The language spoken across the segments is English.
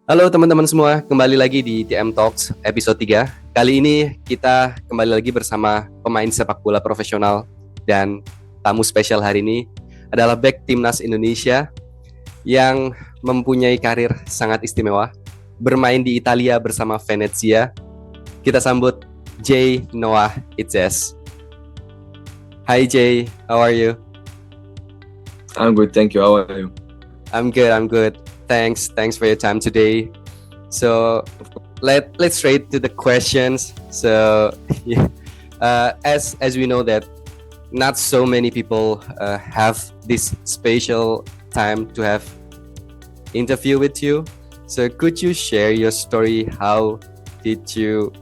Halo teman-teman semua, kembali lagi di TM Talks episode 3. Kali ini kita kembali lagi bersama pemain sepak bola profesional dan tamu spesial hari ini adalah bek Timnas Indonesia yang mempunyai karir sangat istimewa, bermain di Italia bersama Venezia. Kita sambut Jay Noah Idzes. Hi Jay, how are you? I'm good, thank you. How are you? I'm good. Thanks for your time today. So let's straight to the questions. So as we know that not so many people have this special time to have interview with you. So could you share your story? How did you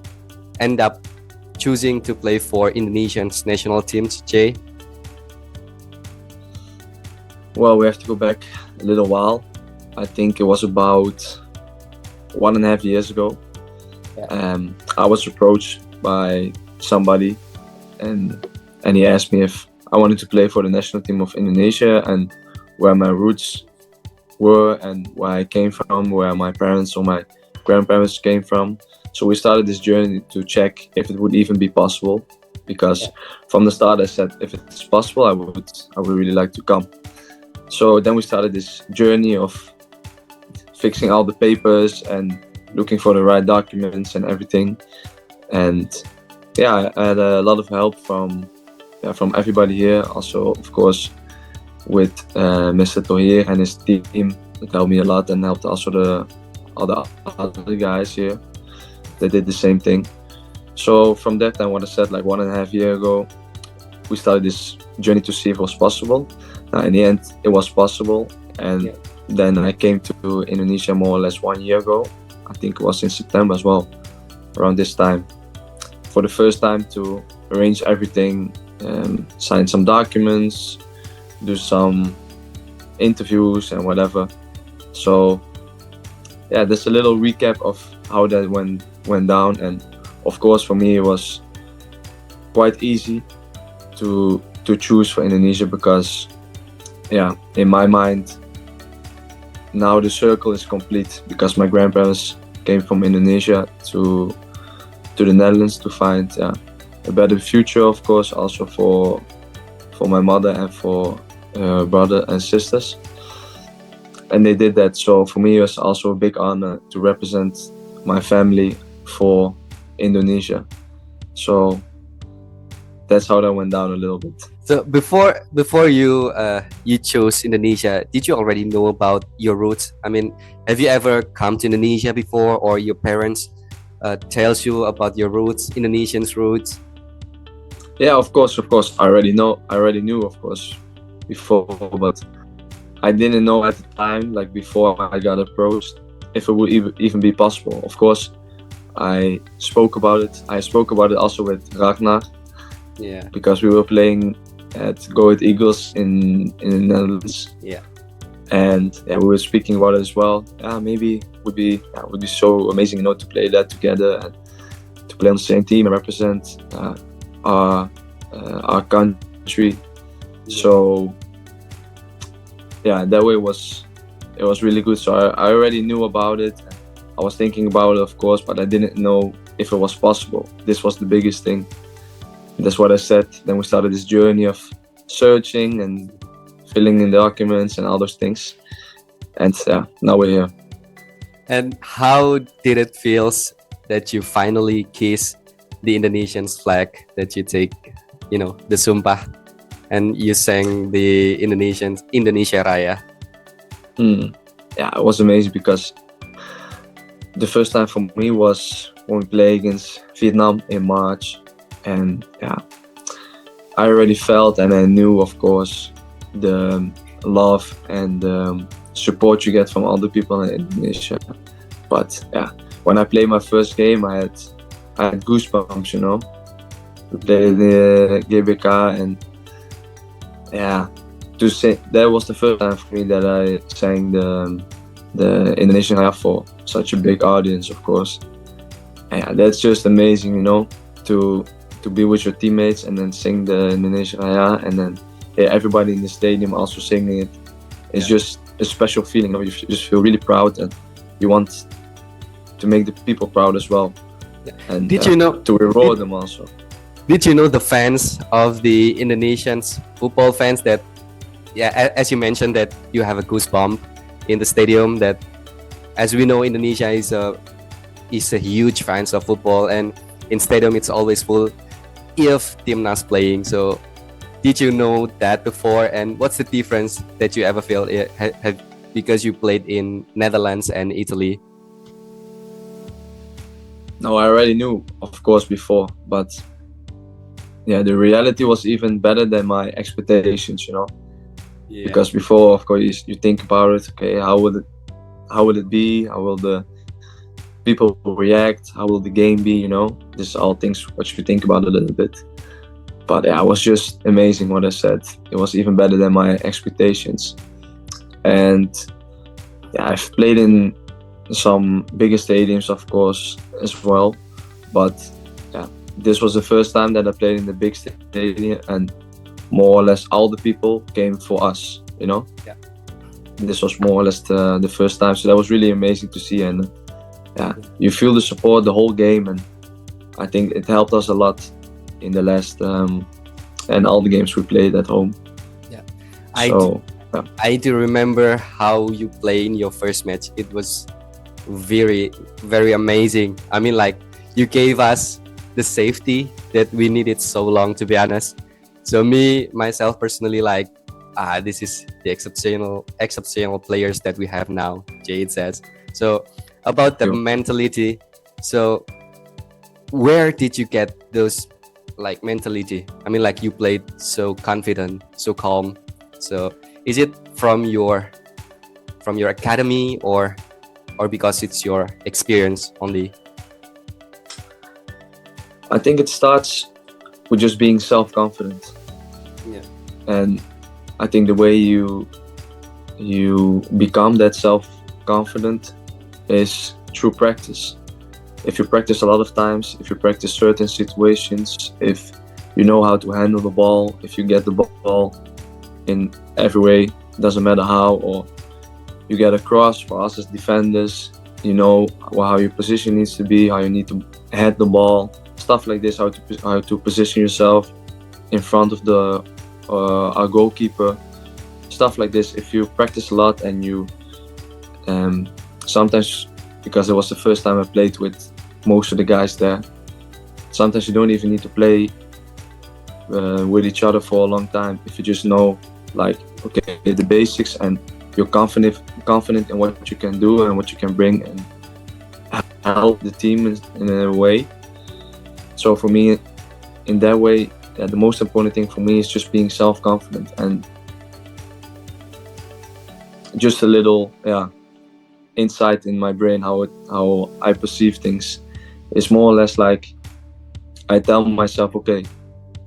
end up choosing to play for Indonesian's national teams, Jay? Well, we have to go back a little while. I think it was about 1.5 years ago. Yeah. I was approached by somebody and he asked me if I wanted to play for the national team of Indonesia and where my roots were and where I came from, where my parents or my grandparents came from. So we started this journey to check if it would even be possible, because from the start I said if it's possible I would really like to come. So then we started this journey of fixing all the papers and looking for the right documents and everything. And I had a lot of help from everybody here. Also, of course, with Mr. Tohir and his team, that helped me a lot, and helped also all the other guys here. They did the same thing. So from that time, what I said, like 1.5 years ago, we started this journey to see if it was possible. In the end, it was possible, and then I came to Indonesia more or less 1 year ago. I think it was in September as well, around this time, for the first time to arrange everything, sign some documents, do some interviews and whatever. So that's a little recap of how that went down. And of course for me it was quite easy to choose for Indonesia, because in my mind now the circle is complete, because my grandparents came from Indonesia to the Netherlands to find a better future, of course, also for my mother and for her brother and sisters, and they did that. So for me it was also a big honor to represent my family for Indonesia. So that's how that went down a little bit. So before you chose Indonesia, did you already know about your roots? I mean, have you ever come to Indonesia before, or your parents tells you about your roots, Indonesian's roots? Yeah, of course. I already knew, of course, before, but I didn't know at the time, like before I got approached, if it would even be possible. Of course, I spoke about it. I spoke about it also with Ragnar. Yeah. Because we were playing at Go Ahead Eagles in the Netherlands. Yeah. And we were speaking about it as well. Maybe would be so amazing, to play that together and to play on the same team and represent our country. Yeah. So that way it was really good. So I already knew about it. I was thinking about it, of course, but I didn't know if it was possible. This was the biggest thing. That's what I said. Then we started this journey of searching and filling in documents and all those things. And now we're here. And how did it feel that you finally kiss the Indonesian flag, that you take, the Sumpah, and you sang the Indonesia Raya? It was amazing, because the first time for me was when we played against Vietnam in March. And I already felt and I knew, of course, the love and the support you get from all the people in Indonesia. But when I played my first game, I had goosebumps, We played the GBK, and to say that was the first time for me that I sang the Indonesian Raya for such a big audience, of course. That's just amazing, to be with your teammates and then sing the Indonesian Raya, and then everybody in the stadium also singing it. It's just a special feeling. You just feel really proud, and you want to make the people proud as well, and Did you know? to reward them also. Did you know the fans of the Indonesians football fans that, yeah, as you mentioned that you have a goosebump in the stadium, that as we know Indonesia is a huge fans of football, and in stadium it's always full if Timnas playing. So did you know that before, and what's the difference that you ever feel because you played in Netherlands and Italy? No, I already knew, of course, before, but yeah, the reality was even better than my expectations, you know. Yeah. Because before, of course, you think about it. Okay, how will it be? How will the people react? How will the game be? You know, this is all things what you think about a little bit. But yeah, it was just amazing what I said. It was even better than my expectations. And yeah, I've played in some bigger stadiums, of course, as well. But yeah, this was the first time that I played in the big stadium, and more or less all the people came for us, you know. Yeah. This was more or less the first time, so that was really amazing to see. And yeah, you feel the support the whole game, and I think it helped us a lot in the last and all the games we played at home. Yeah, I do remember how you play in your first match. It was very, very amazing. I mean, like, you gave us the safety that we needed so long, to be honest. So myself personally, like, this is the exceptional players that we have now, Jay Idzes. So about the mentality, so where did you get those like mentality? I mean, like, you played so confident, so calm. So is it from your academy, or because it's your experience only? I think it starts with just being self-confident. Yeah. And I think the way you become that self-confident is through practice. If you practice a lot of times, if you practice certain situations, if you know how to handle the ball, if you get the ball in every way, doesn't matter how, or you get a cross, for us as defenders, you know how your position needs to be, how you need to head the ball, stuff like this, how to position yourself in front of our goalkeeper, stuff like this. If you practice a lot, and you sometimes, because it was the first time I played with most of the guys there, sometimes you don't even need to play with each other for a long time if you just know, like, okay, the basics, and you're confident in what you can do and what you can bring and help the team in a way. So for me, in that way, the most important thing for me is just being self-confident, and just a little insight in my brain how I perceive things. It's more or less like I tell myself, okay,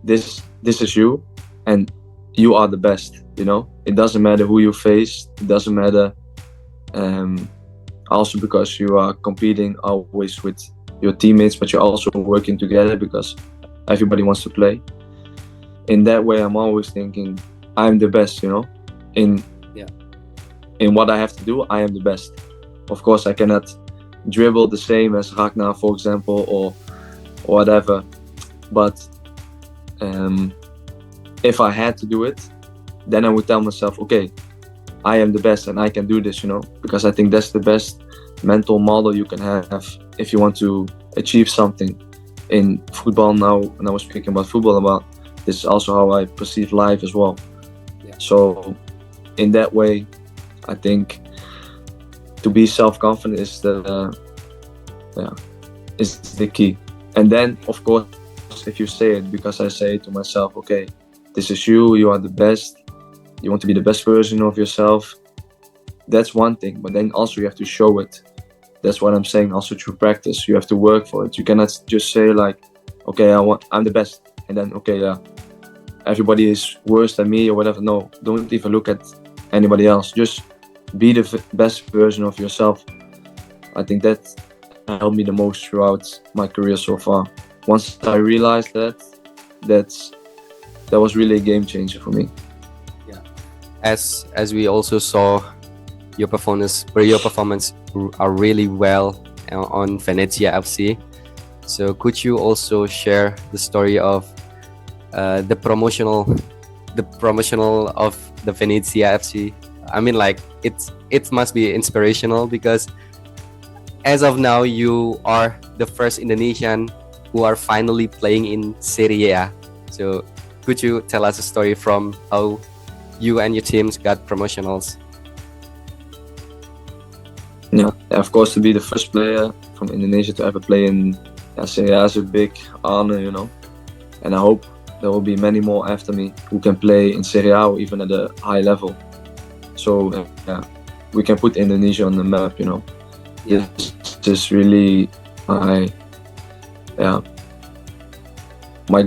this is you, and you are the best, you know. It doesn't matter who you face, it doesn't matter also because you are competing always with your teammates, but you're also working together because everybody wants to play. In that way, I'm always thinking I'm the best, you know. In what I have to do, I am the best. Of course, I cannot dribble the same as Ragnar, for example, or whatever. But if I had to do it, then I would tell myself, okay, I am the best and I can do this, you know. Because I think that's the best mental model you can have if you want to achieve something in football. Now, when I was speaking about football, this is also how I perceive life as well. Yeah. So in that way, I think to be self-confident is the key. And then, of course, if you say it, because I say to myself, okay, this is you are the best, you want to be the best version of yourself, that's one thing. But then also you have to show it. That's what I'm saying, also through practice. You have to work for it. You cannot just say like, okay, I'm the best, and then, okay, everybody is worse than me or whatever. No, don't even look at anybody else. Just be the best version of yourself. I think that helped me the most throughout my career so far. Once I realized that was really a game changer for me. Yeah, as we also saw, your performance are really well, on Venezia FC. So could you also share the story of the promotional of the Venezia FC? I mean, like it must be inspirational because as of now you are the first Indonesian who are finally playing in Serie A. So could you tell us a story from how you and your teams got promotionals? Yeah, of course, to be the first player from Indonesia to ever play in Serie A is a big honor, you know. And I hope there will be many more after me who can play in Serie A or even at a high level. So yeah, we can put Indonesia on the map, you know. Yeah. This is really my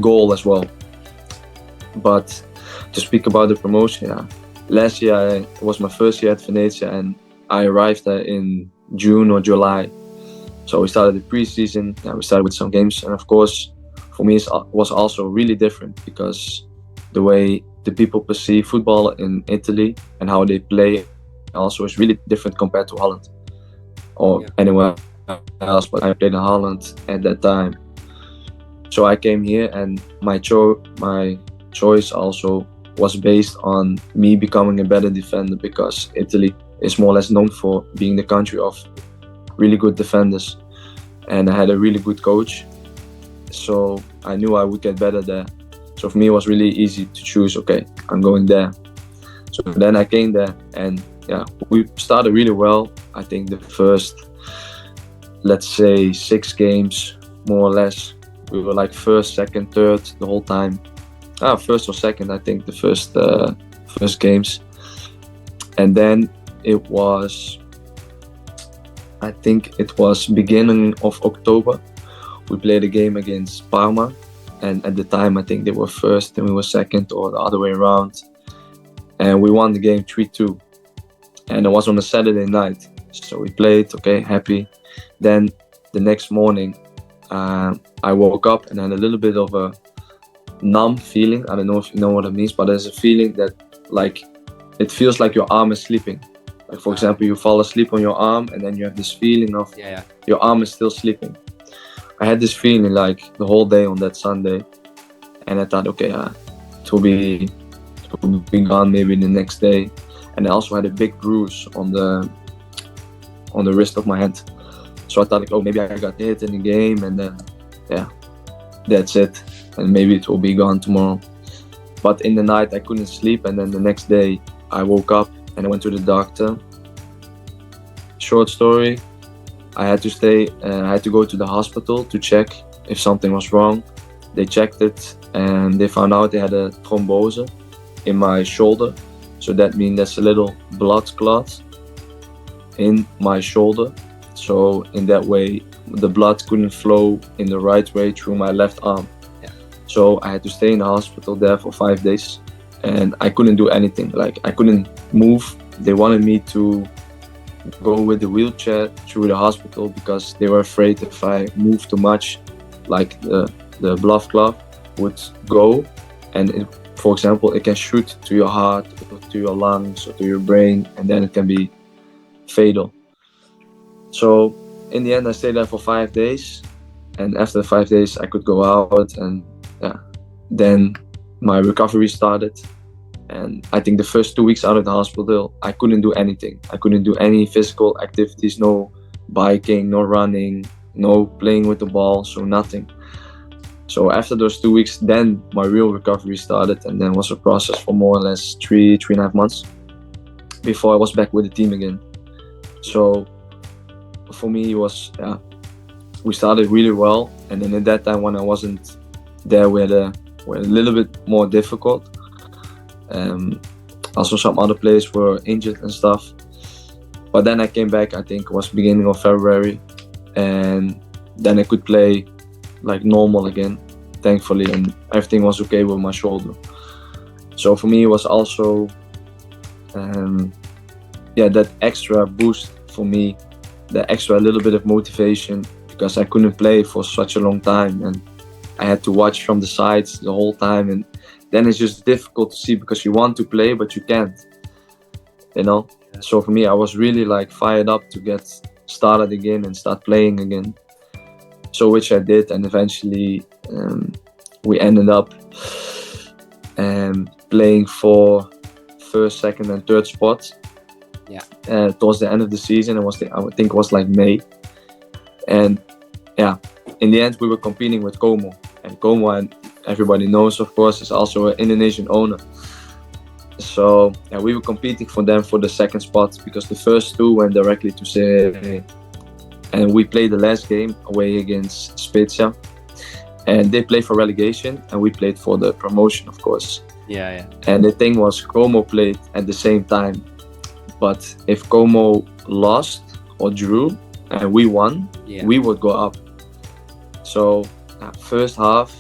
goal as well. But to speak about the promotion, last year it was my first year at Venezia, and I arrived there in June or July. So we started the preseason. We started with some games, and of course, for me, it was also really different because the way the people perceive football in Italy and how they play also is really different compared to Holland or anywhere else. But I played in Holland at that time, so I came here, and my choice also was based on me becoming a better defender because Italy is more or less known for being the country of really good defenders, and I had a really good coach, so I knew I would get better there. So for me it was really easy to choose, okay, I'm going there. So then I came there, and we started really well. I think the first, let's say, 6 games more or less, we were like first, second, third the whole time. First or second, I think, the first games. And then it was beginning of October. We played a game against Parma, and at the time I think they were first and we were second, or the other way around. And we won the game 3-2. And it was on a Saturday night. So we played, okay, happy. Then the next morning, I woke up and had a little bit of a numb feeling. I don't know if you know what it means, but there's a feeling that, like, it feels like your arm is sleeping. Like, for example, you fall asleep on your arm and then you have this feeling of your arm is still sleeping. I had this feeling like the whole day on that Sunday, and I thought, okay, it will be gone maybe the next day. And I also had a big bruise on the wrist of my hand. So I thought, like, oh, maybe I got hit in the game, and then that's it, and maybe it will be gone tomorrow. But in the night I couldn't sleep, and then the next day I woke up and I went to the doctor. Short story, I had to go to the hospital to check if something was wrong. They checked it and they found out they had a thrombose in my shoulder. So that means there's a little blood clot in my shoulder. So in that way, the blood couldn't flow in the right way through my left arm. So I had to stay in the hospital there for 5 days, and I couldn't do anything. Like, I couldn't move. They wanted me to go with the wheelchair through the hospital because they were afraid if I moved too much, like the blood clot would go, and for example, it can shoot to your heart, or to your lungs, or to your brain, and then it can be fatal. So in the end, I stayed there for 5 days, and after the 5 days, I could go out, and then my recovery started. And I think the first 2 weeks out of the hospital, I couldn't do anything. I couldn't do any physical activities, no biking, no running, no playing with the ball, so nothing. So after those 2 weeks, then my real recovery started, and then was a process for more or less 3.5 months before I was back with the team again. So for me, it was, we started really well, and then at that time when I wasn't there, we were a little bit more difficult. Also some other players were injured and stuff. But then I came back, I think it was beginning of February, and then I could play like normal again, thankfully, and everything was okay with my shoulder. So for me, it was also that extra boost for me, the extra little bit of motivation, because I couldn't play for such a long time, and I had to watch from the sides the whole time, and then it's just difficult to see because you want to play but you can't, you know. So for me, I was really like fired up to get started again and start playing again. So which I did, and eventually we ended up playing for first, second, and third spot. Towards the end of the season, I think it was like May, and in the end we were competing with Como, and everybody knows, of course, is also an Indonesian owner. So we were competing for them for the second spot, because the first two went directly to Serie A. And we played the last game away against Spezia, and they played for relegation, and we played for the promotion, of course. And the thing was, Como played at the same time, but if Como lost or drew and we won, we would go up. So first half,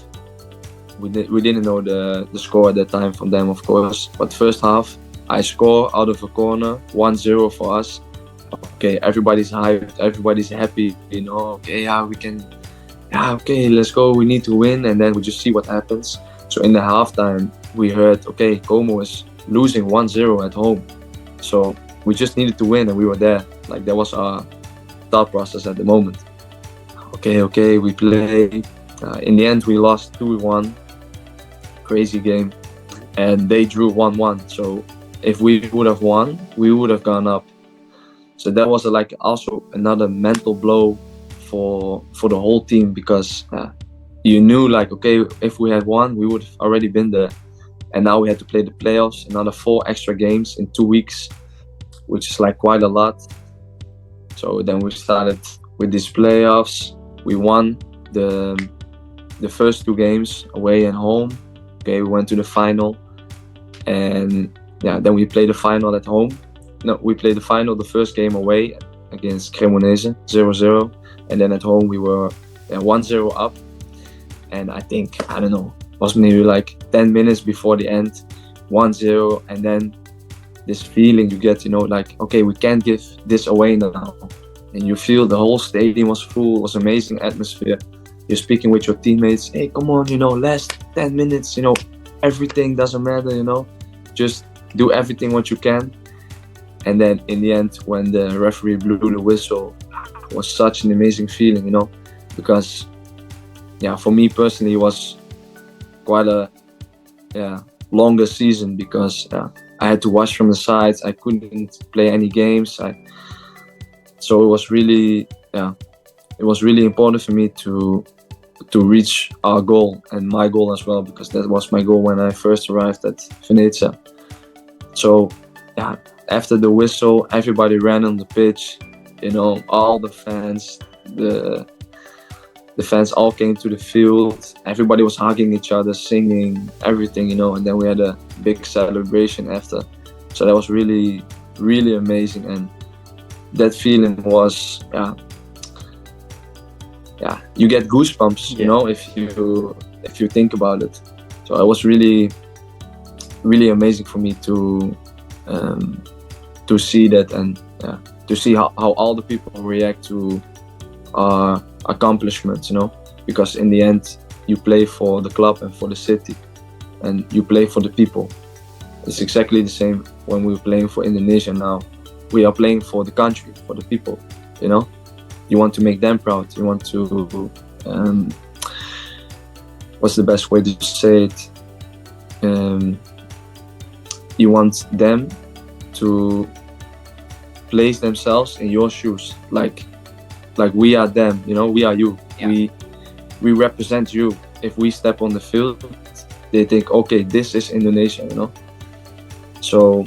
we didn't know the score at that time from them, of course. But first half, I score out of a corner, 1-0 for us. Okay, everybody's hyped, everybody's happy, you know. Okay, we can. Okay, let's go. We need to win, and then we just see what happens. So in the halftime, we heard, okay, Como is losing 1-0 at home. So we just needed to win, and we were there. Like, that was our thought process at the moment. Okay, we play. In the end, we lost 2-1. Crazy game, and they drew 1-1. So if we would have won, we would have gone up. So that was like also another mental blow for the whole team, because you knew, like, okay, if we had won, we would have already been there. And now we had to play the playoffs, another 4 extra games in 2 weeks, which is like quite a lot. So then we started with these playoffs. We won the first 2 games away and home. Okay, we went to the final, and then we played the final at home. No, we played the final, the first game away against Cremonese, 0-0, and then at home we were 1-0 up. And I think, I don't know, it was maybe like 10 minutes before the end, 1-0, and then this feeling you get, you know, like, okay, we can't give this away now. And you feel the whole stadium was full, it was amazing atmosphere. You're speaking with your teammates, hey, come on, you know, last 10 minutes, you know, everything doesn't matter, you know, just do everything what you can. And then in the end, when the referee blew the whistle, it was such an amazing feeling, you know, because, for me personally, it was quite a longer season, because I had to watch from the sides. I couldn't play any games. So it was really, important for me to reach our goal, and my goal as well, because that was my goal when I first arrived at Venezia. So after the whistle, everybody ran on the pitch, you know, all the fans, the fans all came to the field. Everybody was hugging each other, singing, everything, you know, and then we had a big celebration after. So that was really, really amazing, and that feeling was, you get goosebumps, you know, if you think about it. So it was really, really amazing for me to see that, and to see how all the people react to our accomplishments, you know, because in the end you play for the club and for the city, and you play for the people. It's exactly the same when we're playing for Indonesia now. We are playing for the country, for the people, you know. You want to make them proud. You want to, what's the best way to say it? You want them to place themselves in your shoes, like we are them, you know, we are you. We represent you. If we step on the field, they think, okay, this is Indonesia, you know. So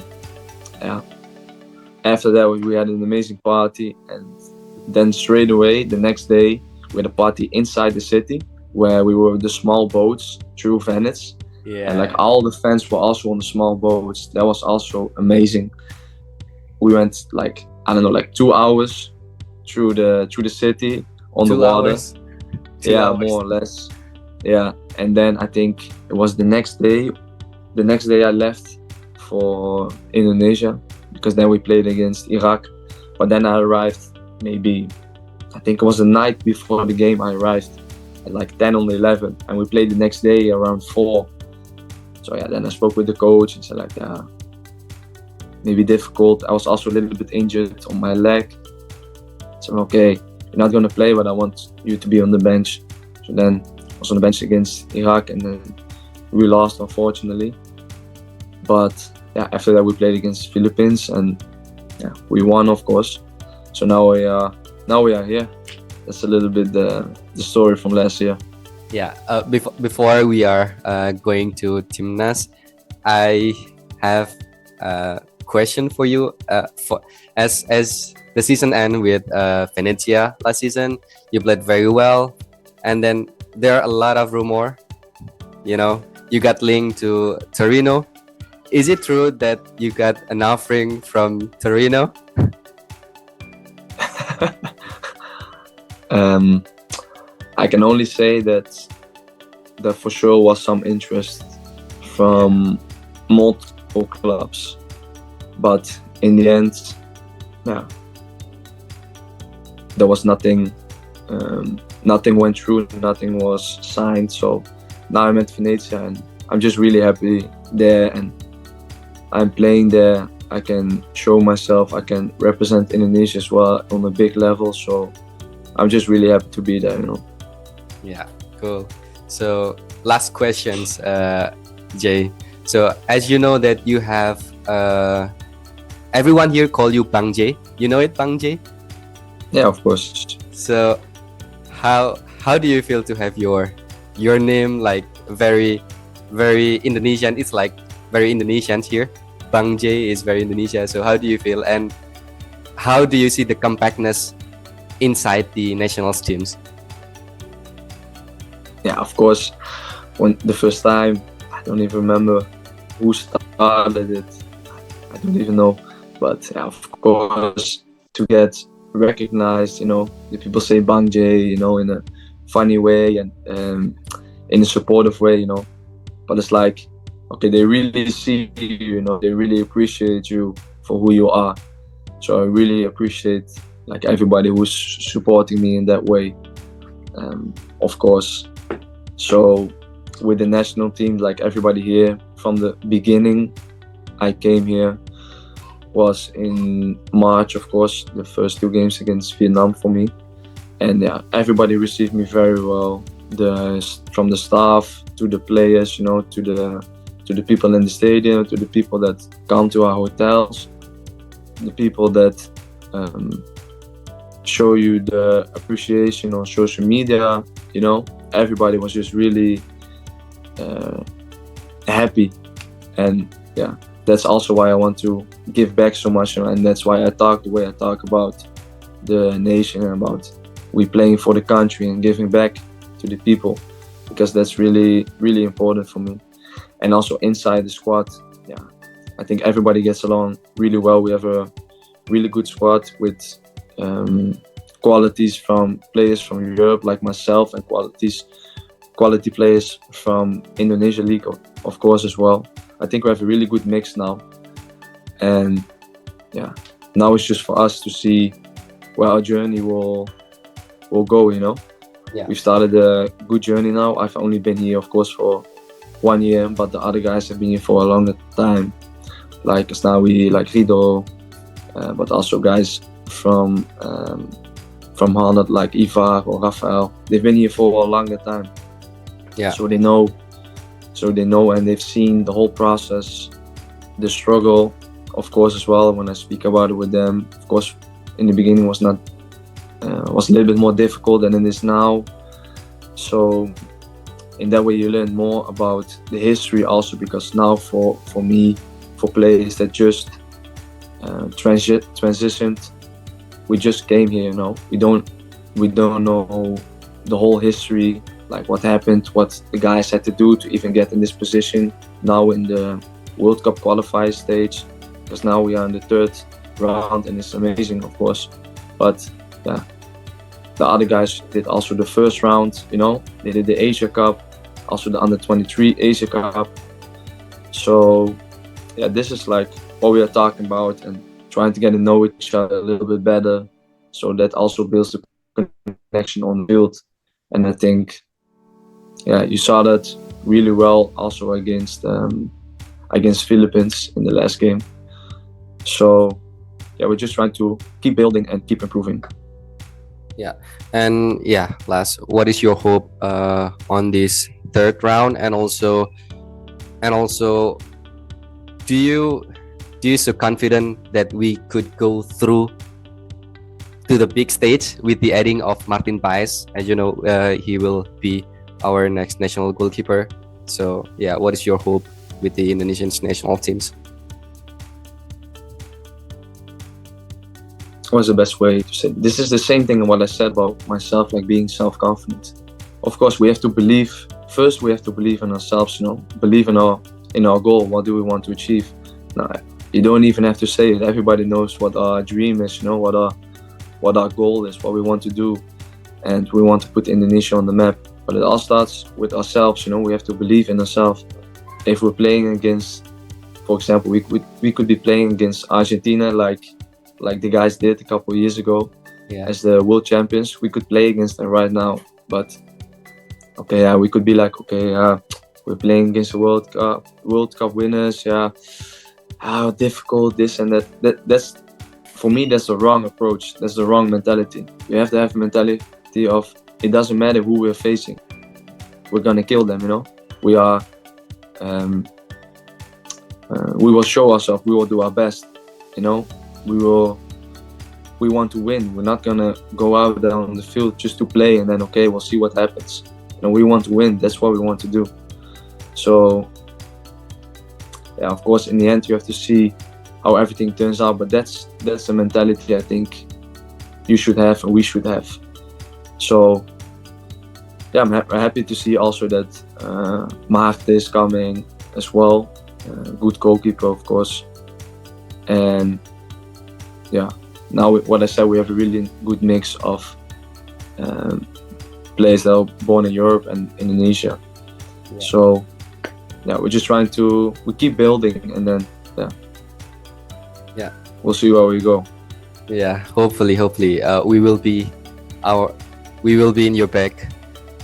after that we had an amazing party, and then straight away the next day we had a party inside the city, where we were with the small boats through Venice. And like all the fans were also on the small boats. That was also amazing. We went like, I don't know, like 2 hours through the city on the water. 2 hours. More or less. And then I think it was the next day I left for Indonesia, because then we played against Iraq. But then I arrived maybe, I think it was the night before the game. I arrived at like 10 or 11, and we played the next day around 4. So then I spoke with the coach and said like, maybe difficult. I was also a little bit injured on my leg. So okay, you're not gonna play, but I want you to be on the bench. So then I was on the bench against Iraq, and then we lost, unfortunately. But yeah, after that we played against Philippines, and yeah, we won, of course. So now we are here. That's a little bit the story from last year. Yeah. Before we are going to Timnas, I have a question for you. For as the season ended with Venezia last season, you played very well, and then there are a lot of rumor. You know, you got linked to Torino. Is it true that you got an offering from Torino? I can only say that there for sure was some interest from multiple clubs, but in the end, yeah, there was nothing. Nothing went through. Nothing was signed. So now I'm at Venezia, and I'm just really happy there, and I'm playing there. I can show myself. I can represent Indonesia as well on a big level. So I'm just really happy to be there. Yeah, cool. So last questions, Jay. So as you know that you have everyone here call you Bang Jay. You know it, Bang Jay? Yeah, of course. So how do you feel to have your name like very Indonesian? It's like very Indonesian here. Bang Jay is very Indonesia. So how do you feel, and how do you see the compactness inside the national teams? Yeah, of course. When the first time, I don't even remember who started it. I don't even know. But yeah, of course, to get recognized, the people say Bang Jay, in a funny way and in a supportive way, But it's like, okay, they really see you, they really appreciate you for who you are. So I really appreciate like everybody who's supporting me in that way, of course. So with the national team, like everybody here from the beginning, I came here was in March, of course, the first 2 games against Vietnam for me. And yeah, everybody received me very well. From the staff to the players, to the people in the stadium, to the people that come to our hotels, the people that show you the appreciation on social media, everybody was just really happy. And yeah, that's also why I want to give back so much, and that's why I talk the way I talk about the nation and about we playing for the country and giving back to the people, because that's really, really important for me. And also inside the squad, yeah, I think everybody gets along really well. We have a really good squad with qualities from players from Europe like myself, and quality players from Indonesia League, of course, as well. I think we have a really good mix now. And yeah, now it's just for us to see where our journey will go, Yeah. We've started a good journey now. I've only been here, of course, for 1 year, but the other guys have been here for a longer time. Like Asnawi, like Rido, but also guys from Holland, like Ivar or Rafael. They've been here for a longer time. Yeah. So they know, and they've seen the whole process, the struggle, of course, as well. When I speak about it with them, of course, in the beginning was a little bit more difficult than it is now. So in that way, you learn more about the history also, because now for me, for players that just transitioned, we just came here, we don't know the whole history, like what happened, what the guys had to do to even get in this position now in the World Cup qualifier stage, because now we are in the 3rd round, and it's amazing, of course. But yeah, the other guys did also the first round, they did the Asia Cup, also the under-23 Asia Cup. So yeah, this is like what we are talking about, and trying to get to know each other a little bit better. So that also builds the connection on the field. And I think, yeah, you saw that really well also against Philippines in the last game. So yeah, we're just trying to keep building and keep improving. Yeah, and yeah, last, what is your hope on this third round, and also, do you do you so confident that we could go through to the big stage with the adding of Martin Paes? As you know, he will be our next national goalkeeper. So yeah, what is your hope with the Indonesian national teams? What's the best way to say? This is the same thing what I said about myself, like being self-confident. Of course, we have to believe. First, we have to believe in ourselves. Believe in our goal. What do we want to achieve? Now, you don't even have to say it. Everybody knows what our dream is. What our goal is, what we want to do, and we want to put Indonesia on the map. But it all starts with ourselves. We have to believe in ourselves. If we're playing against, for example, we could be playing against Argentina, like the guys did a couple of years ago, as the world champions. We could play against them right now, but okay, yeah, we could be like, okay, we're playing against the World Cup winners. Yeah, how difficult this and that. That's for me. That's the wrong approach. That's the wrong mentality. You have to have a mentality of it doesn't matter who we're facing. We're gonna kill them. We are. We will show ourselves. We will do our best. We want to win. We're not gonna go out there on the field just to play and then okay, we'll see what happens. We want to win. That's what we want to do. So yeah, of course, in the end, you have to see how everything turns out. But that's the mentality I think you should have and we should have. So yeah, I'm happy to see also that Maagd is coming as well. Good goalkeeper, of course. And yeah, now what I said, we have a really good mix of players that are born in Europe and Indonesia. Yeah. So yeah, we're just trying to keep building, and then we'll see where we go. Yeah, hopefully, we will be in your back.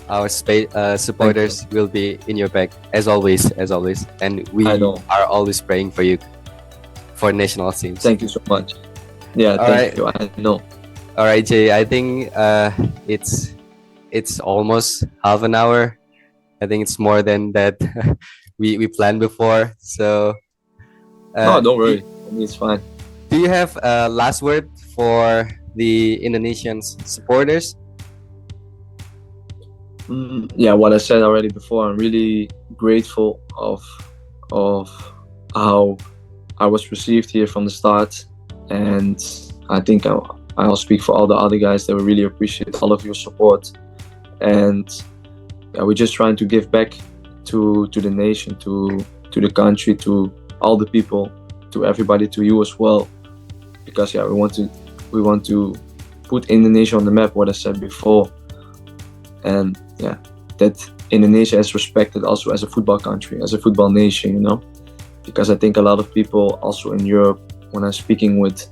Our supporters will be in your back as always, and we are always praying for you for national teams. Thank you so much. Yeah, thank you. I know. All right, Jay. I think it's almost half an hour. I think it's more than that we planned before. So no, don't worry. It's fine. Do you have a last word for the Indonesian supporters? Yeah, what I said already before. I'm really grateful of how I was received here from the start, and I think I'll speak for all the other guys that we really appreciate all of your support. And yeah, we're just trying to give back to the nation, to the country, to all the people, to everybody, to you as well, because yeah, we want to put Indonesia on the map, what I said before, and yeah, that Indonesia is respected also as a football country, as a football nation, because I think a lot of people also in Europe, when I'm speaking with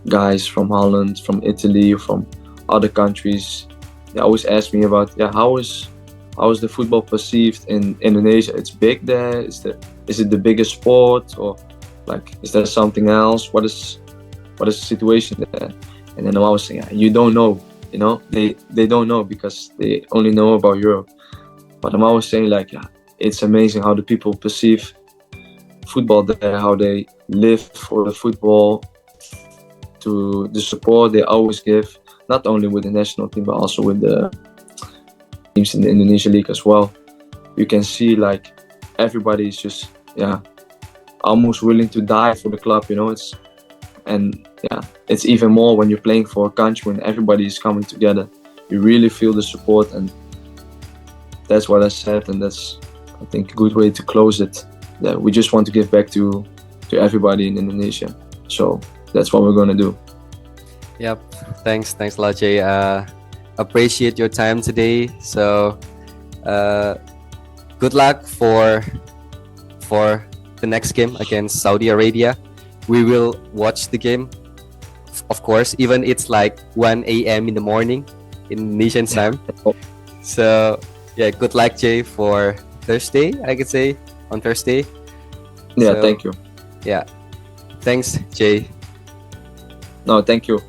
guys from Holland, from Italy, from other countries, they always ask me about how is the football perceived in Indonesia? It's big there. Is it the biggest sport, or like is there something else? What is the situation there? And then I'm always saying, you don't know, they don't know because they only know about Europe. But I'm always saying it's amazing how the people perceive football there, how they live for the football, to the support they always give, not only with the national team but also with the teams in the Indonesia League as well. You can see everybody is just almost willing to die for the club, it's even more when you're playing for a country, when everybody is coming together. You really feel the support, and that's what I said, and that's, I think, a good way to close it. That we just want to give back to everybody in Indonesia. So that's what we're gonna do. Yep. Thanks a lot, Jay. Appreciate your time today. So good luck for the next game against Saudi Arabia. We will watch the game, of course, even it's 1 a.m. in the morning Indonesian time. So yeah, good luck, Jay, for Thursday, I could say, on Thursday. Yeah, so, thank you. Yeah. Thanks, Jay. No, thank you.